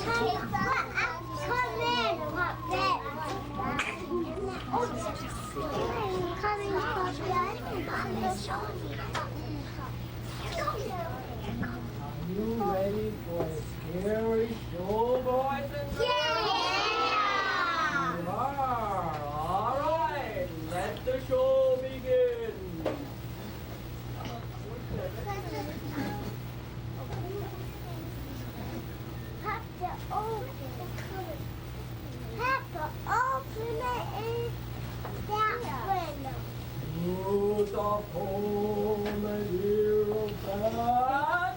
You ready for a scary show, boys and girls? Yeah! You are. All right, let the show begin. Have to open it in that window. Who's off home and hear of that?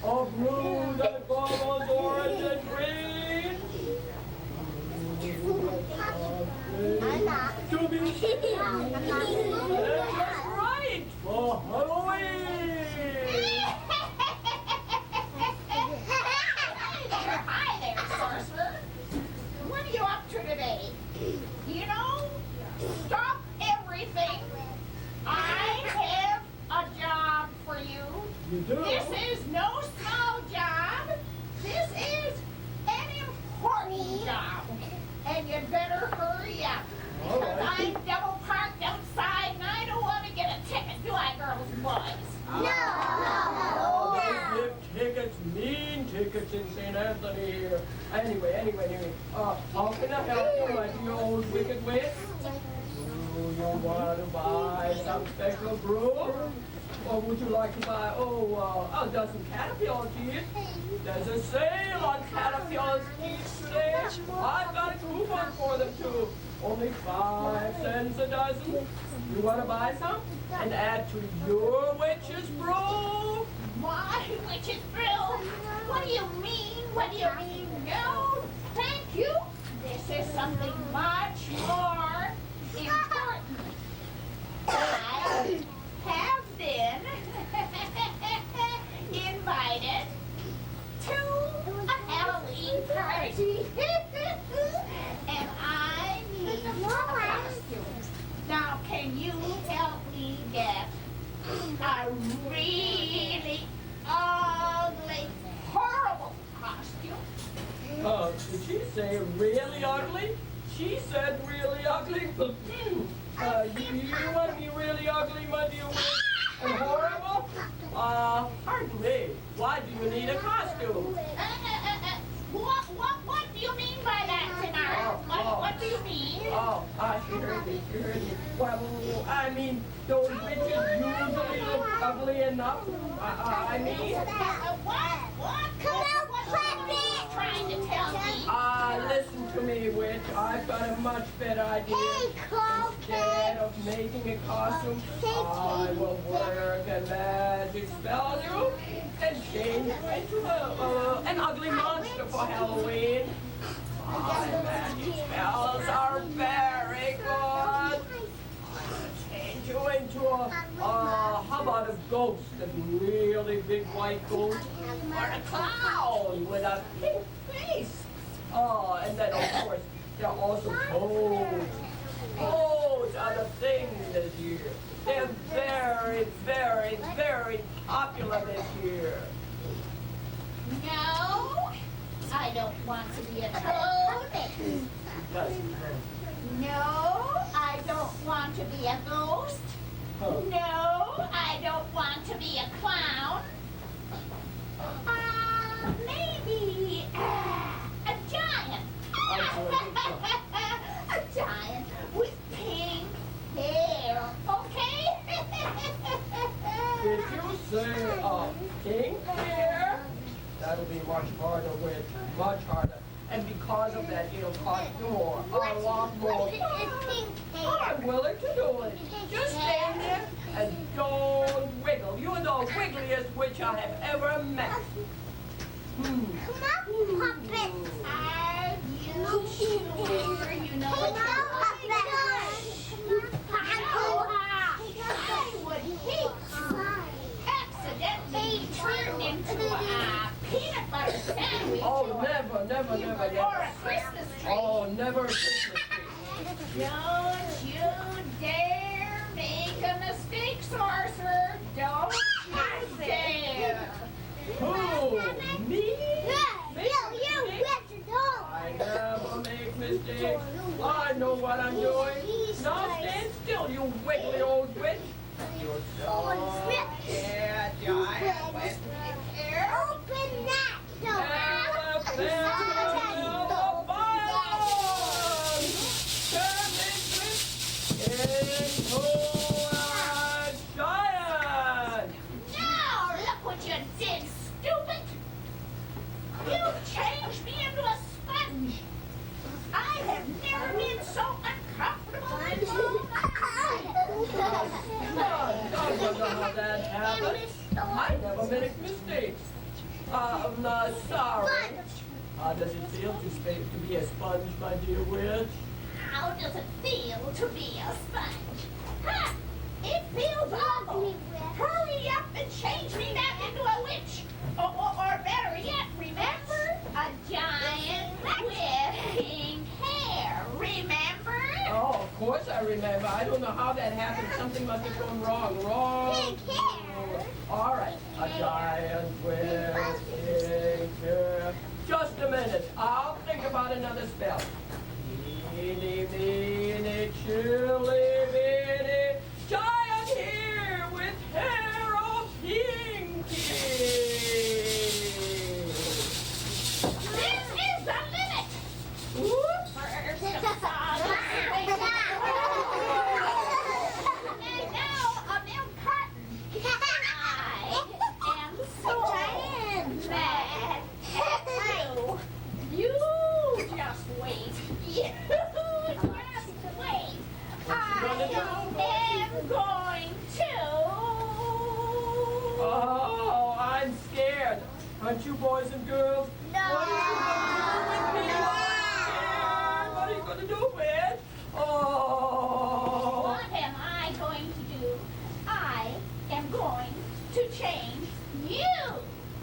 Of blue that bubbles orange and green. To be that's right for Halloween. Hi there, sorcerer. What are you up to today? You know, stop everything. I have a job for you. You do? This is no small job. This is an important job. And you'd better hurry up. Because I'm double parked outside and I don't want to get a ticket, do I, girls and boys? They give tickets, mean tickets in St. Anthony here. Anyway. How can I help you, my dear old wicked witch? Do you want to buy some special brew? Or would you like to buy, a dozen caterpillar teeth? There's a sale on caterpillar teeth today. I've got a coupon for them too. Only 5 cents a dozen. You want to buy some? And add to your witch's brew? My witch's brew? What do you mean? What do you mean? No, thank you. This is something much more important. I have been invited to a Halloween party. And I need a costume. Now, can you help me get a really ugly, horrible costume? Did she say really ugly? She said really ugly. You want to be really ugly, my dear witch? And horrible? Pardon me. Why do you need a costume? What do you mean by that, Tenard? What do you mean? She heard me. Well, I mean, those witches usually look ugly enough. What? What are you trying to tell me? Listen to me, witch. I've got a much better idea. Instead of making a costume, I will work a magic spell on you and change you into an ugly monster for Halloween. My magic spells are very good. I'll change you into how about a ghost, a really big white ghost, or a clown with a pink face. And then of course, there are also toads. Toads are the thing this year. They're very, very, very popular this year. No, I don't want to be a toad. No, I don't want to be a ghost. No, I don't want to be a clown. Maybe a giant. A giant with pink hair, okay? Did you say pink hair? That'll be much harder, witch. Much harder. And because of that, it'll cost you more. A lot more. I'm willing to do it. Just stand there and don't wiggle. You're the wiggliest witch I have ever met. Come on, puppets. Are you sure you know what you're talking about? I would hate to accidentally Oh, never, never, never, Or never. a Christmas tree. Oh, never a Christmas tree. Don't you dare make a mistake, sorcerer. Don't you dare. Who? Me? You witch dog. I never make mistakes. I know what I'm doing. Now stand still, you wiggly old witch. You're so scared, giant witch. Open that door. Now, look what you did, stupid. You changed me into a sponge. I have never been so uncomfortable in I don't know how that happened. I never make mistakes. I'm not sorry. How does it feel to be a sponge, my dear witch? How does it feel to be a sponge? Ha! It feels awful. Hurry up and change me back into a witch. Or better yet, remember? A giant with pink hair. Remember? Oh, of course I remember. I don't know how that happened. Something must have gone wrong. Pink hair. All right. A giant with pink hair. Just a minute. I'll think about another spell. Eeny, meeny, chilly, bitty, giant here with hair of pinky. This is the limit. Whoops. First of all, and now a milk carton. I am so mad at you. You just wait. You just wait. I am going to. Oh, I'm scared. Aren't you boys and girls? No. What are you going to do with me? I'm scared. What are you going to do, Ed? Oh. What am I going to do? I am going to change you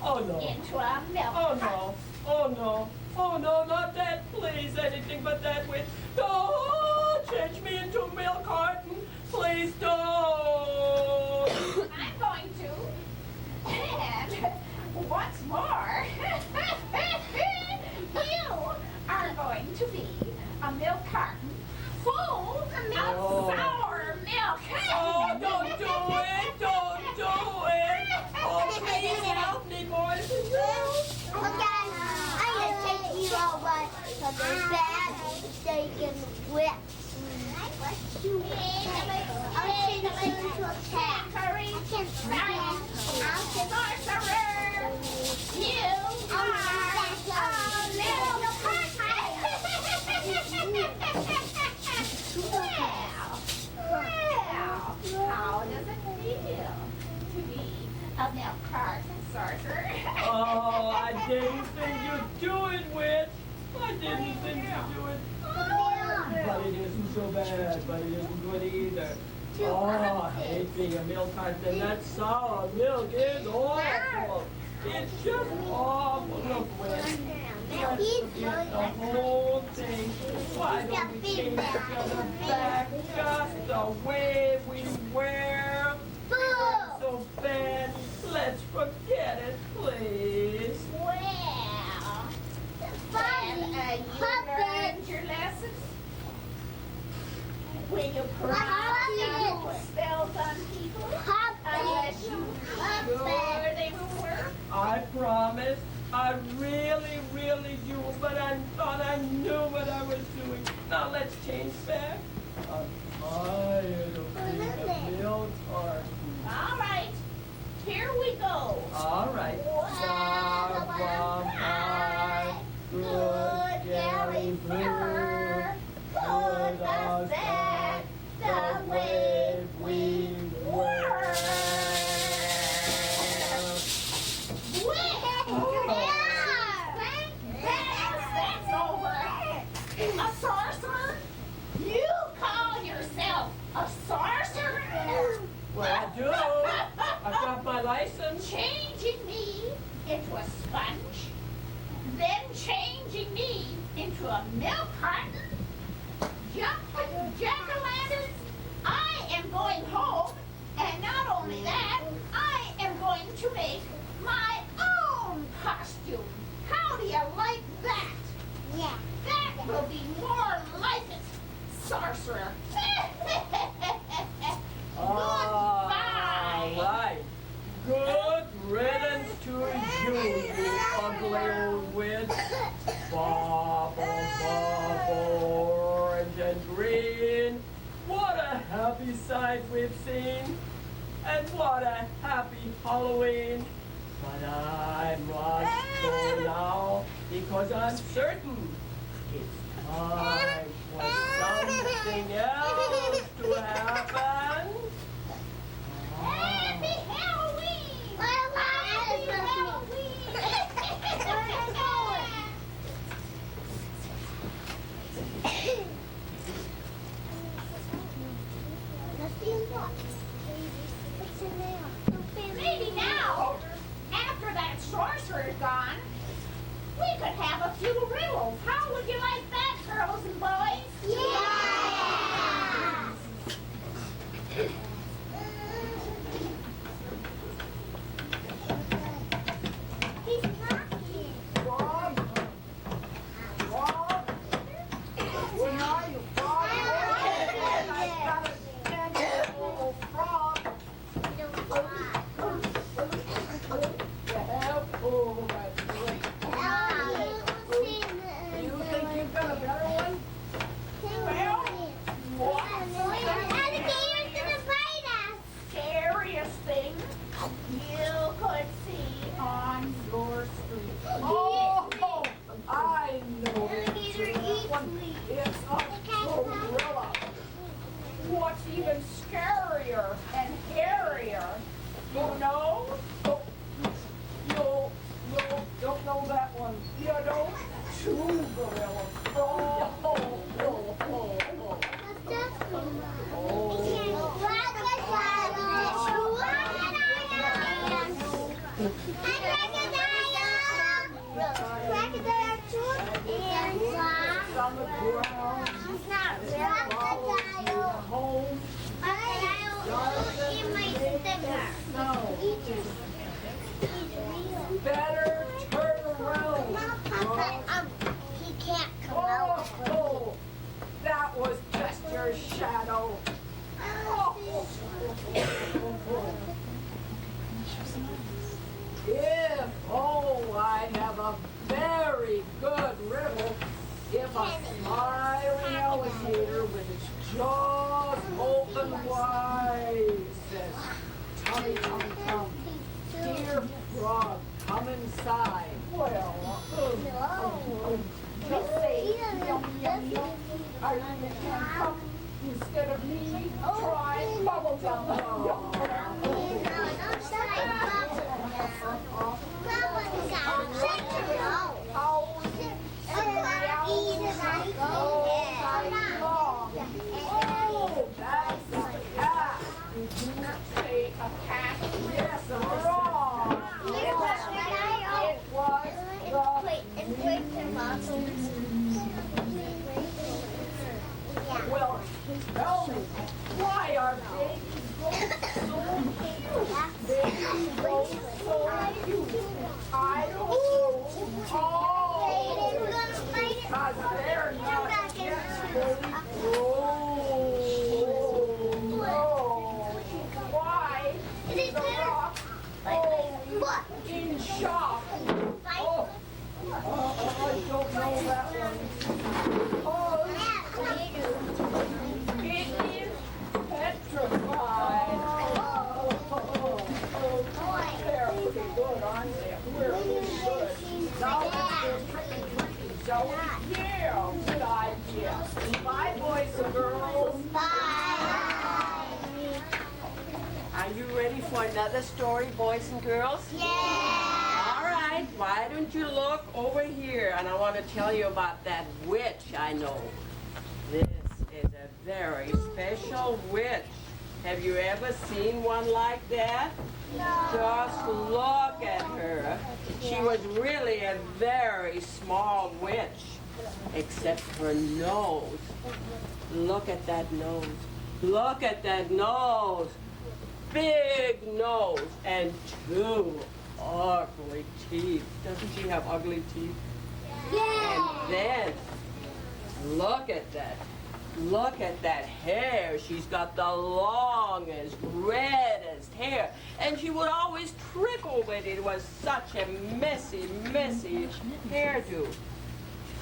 Oh, no. into a milk Oh, carton. no. Oh, no. Oh, no, not that, please. Anything but that witch. Don't change me into a milk carton. Please don't. I'm going to. And what's more, you are going to be a milk carton full of Oh. sour milk. Oh, don't do it. Don't do it. Oh, please help me, boys and girls. Okay, I'm gonna take you over to the bad mistaken witch. I'll change you into a cat. Hurry, I can't sorcerer, you are a milk Well, how does it feel to be a milk carton, sorcerer? Oh, I didn't think you'd do it, witch. I didn't think you'd do it. But it isn't so bad, but it isn't good either. Oh, I hate being a milk carton, and that sour milk is awful. It's just awful. Look, witch. Let's forget the whole thing. Why don't we change each other back just the way we were? So bad. Let's forget it, please. Well, then you learned your lessons? Will you promise spells on people unless you sure they will work? I promise. I really, really do. But I thought I knew what I was doing. Now let's change back. I'm tired of being a milk carton. All right, here we go. All right. Sour pie, good jelly beer, good us back the way we were. That's over. A sorcerer? You call yourself a sorcerer? Well, I do. I've got my license. Changing me into a sponge? then changing me into a milk carton? Jumping jack-o'-lanterns, I am going home, and not only that, I am going to make my own costume. How do you like that? Yeah. That will be more like it, sorcerer. All Goodbye. right. Good riddance to you, you ugly old witch. Bubble, bubble, orange and green. What a happy sight we've seen. And what a happy Halloween. But I must go now because I'm certain it's time for something else to happen. Happy Halloween! Happy Halloween! Maybe now, after that sorcerer's gone, we could have a few riddles. How would you like that, girls and boys? Yeah! He's knocking. Frog? Frog? Where are you, frog? I've got a dead little frog. Oh, that's great. You think you've got a better one? Scariest thing you could see on your street. Oh, I know that one. It's a gorilla. What's even scarier and hairier? You know? Oh, no, don't know that one. You don't? Two gorillas. Oh, oh, oh, oh, oh. It's on the ground. Home. No. Better turn around. He can't come out. Oh, that was just your shadow. I have a very good riddle. If a smiling alligator with its jaws open wide says, tummy, tummy, tum, dear frog, come inside. Well, just say, yum, yum, yum. Are you can come instead of me? Try bubble gum. Oh, that's a cat. Say a cat. Yes, wrong. It was well, tell me, why are baby goats so cute? Baby goats so cute. I don't know. Oh, because they're not yet fully grown. No. Why is the rock in shock? Oh, I don't know that one. Oh, it is petrified. They're pretty good, aren't they? We're pretty good. Now let's go trick-or-treating, shall we? Yeah, good idea. Bye, boys and girls. Are you ready for another story, boys and girls? Yeah! All right, why don't you look over here, and I want to tell you about that witch I know. This is a very special witch. Have you ever seen one like that? Just look at her. She was really a very small witch, except her nose. Look at that nose. Look at that nose. Big nose and two ugly teeth. Doesn't she have ugly teeth? And then, look at that. Look at that hair. She's got the longest, reddest hair. And she would always trickle with it. It was such a messy, messy hairdo.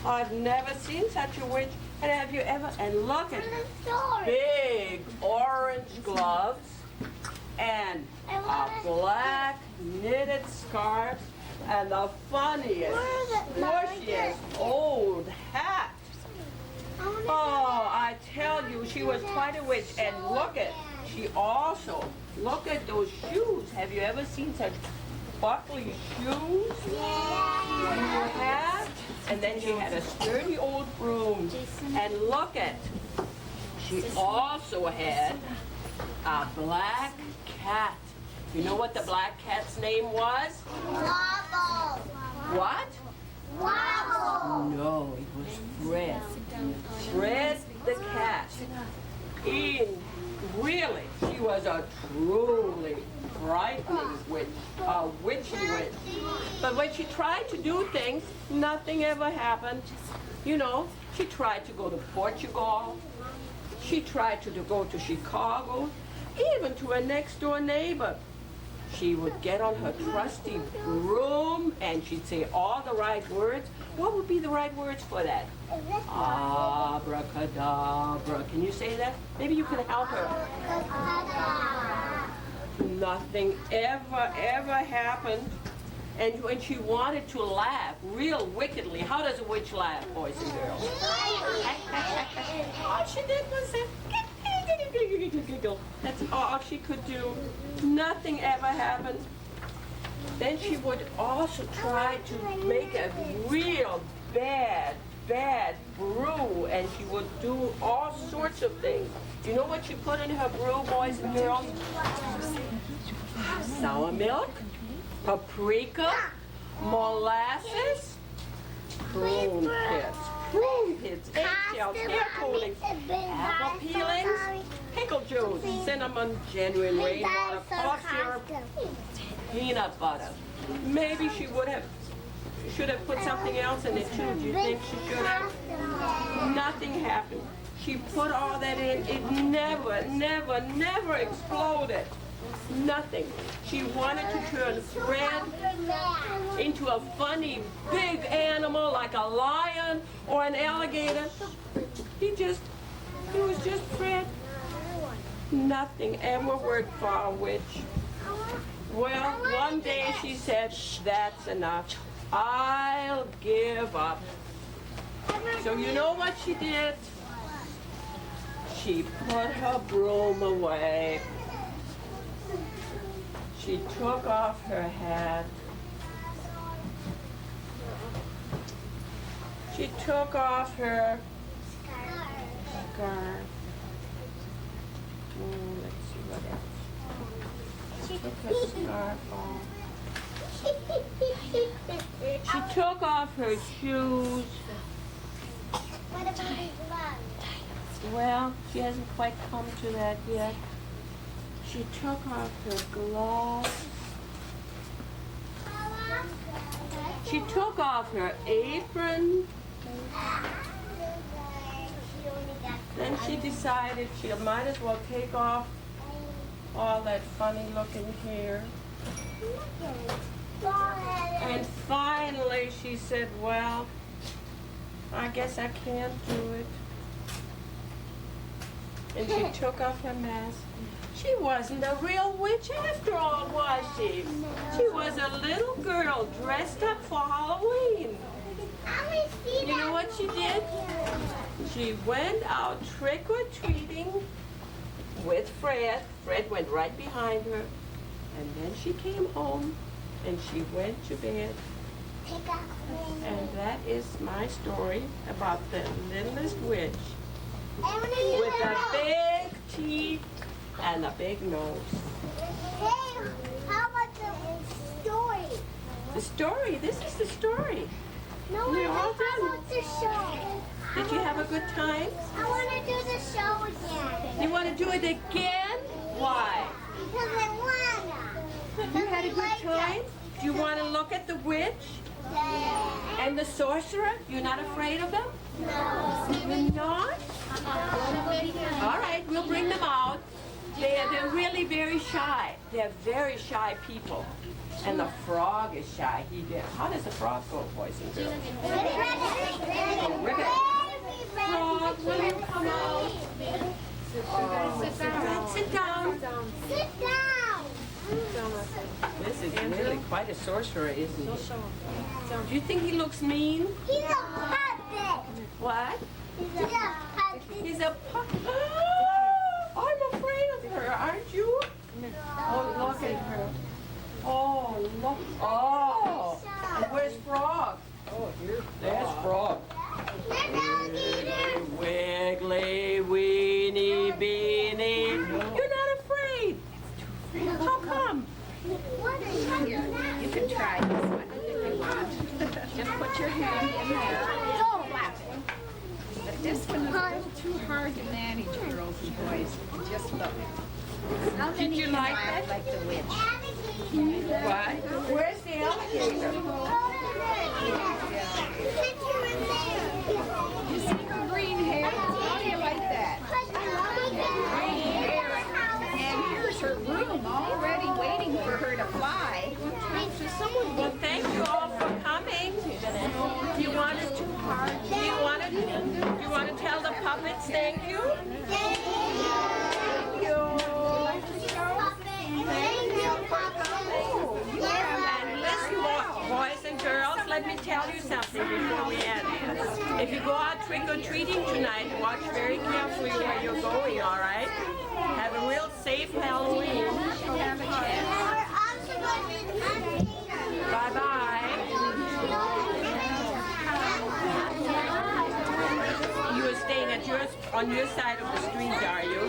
I've never seen such a witch. And have you ever? And look at big orange gloves and a black knitted scarf and the funniest, squishiest old hat. Oh, I tell you, she was quite a witch. And look at, she also, look at those shoes. Have you ever seen such buckly shoes? You have? And then she had a sturdy old broom. And look at, she also had a black cat. You know what the black cat's name was? Wobble. What? Wobble. No, it was Fred. Fred the cat. Really, she was a truly frightening witch, a witchy witch. But when she tried to do things, nothing ever happened. You know, she tried to go to Portugal. She tried to go to Chicago, even to her next door neighbor. She would get on her trusty broom and she'd say all the right words. What would be the right words for that? Abracadabra. Can you say that? Maybe you can help her. Nothing ever happened. And when she wanted to laugh real wickedly, how does a witch laugh, boys and girls? All she did was say, giggle. That's all she could do. Nothing ever happened. Then she would also try to make a real bad brew, and she would do all sorts of things. Do you know what she put in her brew, boys and girls? Sour milk, paprika, molasses, prune pits, eggshells, hair coatings, apple peelings, pickle juice, cinnamon, genuine rainwater, cough syrup, peanut butter. Maybe she should have put something else in it too. Do you think she should have? Nothing happened. She put all that in. It never exploded. Nothing. She wanted to turn Fred into a funny big animal like a lion or an alligator. He was just Fred. Nothing ever worked for a witch. Well, one day she said, that's enough. I'll give up. So you know what she did? She put her broom away. She took off her hat. She took off her scarf. Let's see what else. She took her scarf off. She took off her shoes. What about his gloves? Well, she hasn't quite come to that yet. She took off her gloves. She took off her apron. Then she decided she might as well take off all that funny looking hair. And finally she said, well, I guess I can't do it. And she took off her mask. She wasn't a real witch after all, was she? She was a little girl dressed up for Halloween. You know what she did? She went out trick-or-treating with Fred. Fred went right behind her. And then she came home and she went to bed. And that is my story about the littlest witch with the big teeth and a big nose. Hey, how about the story? The story, this is the story. No, We're all how done. about the show? Did you have a good time? I want to do the show again. You want to do it again? Why? Because I wanna. You had a good time? Do you want to look at the witch Yeah. and the sorcerer? You're not afraid of them? No. You're not? All right, we'll bring them out. They're really very shy. They're very shy people. And the frog is shy. How does the frog go, boys and girls? Oh, ribbit. Frog, will you come out? Sit down. Sit down. This is really quite a sorcerer, isn't he? Do you think he looks mean? He's a puppet. What? He's a puppet. He's a puppet. I'm afraid of her, aren't you? Oh, look at her. Oh, look. Oh, and where's Frog? Oh, there's Frog. Wiggly, weeny, beanie. You're not afraid. How come? You can try this one if you want. Just put your hand in there and flap it. But this one is a little too hard to manage, girls and boys. Just look. How Did many you can like laugh it? like the witch? What? Where's the alligator? You see her green hair? How do you like that? Green hair. And here's her room already waiting for her to fly. Well, thank you all for coming. Do you want to tell the puppets thank you? Thank you. And listen, boys and girls, let me tell you something before we end this. If you go out trick-or-treating tonight, watch very carefully where you're going, all right? Have a real safe Halloween. Bye-bye. You are staying on your side of the street, are you?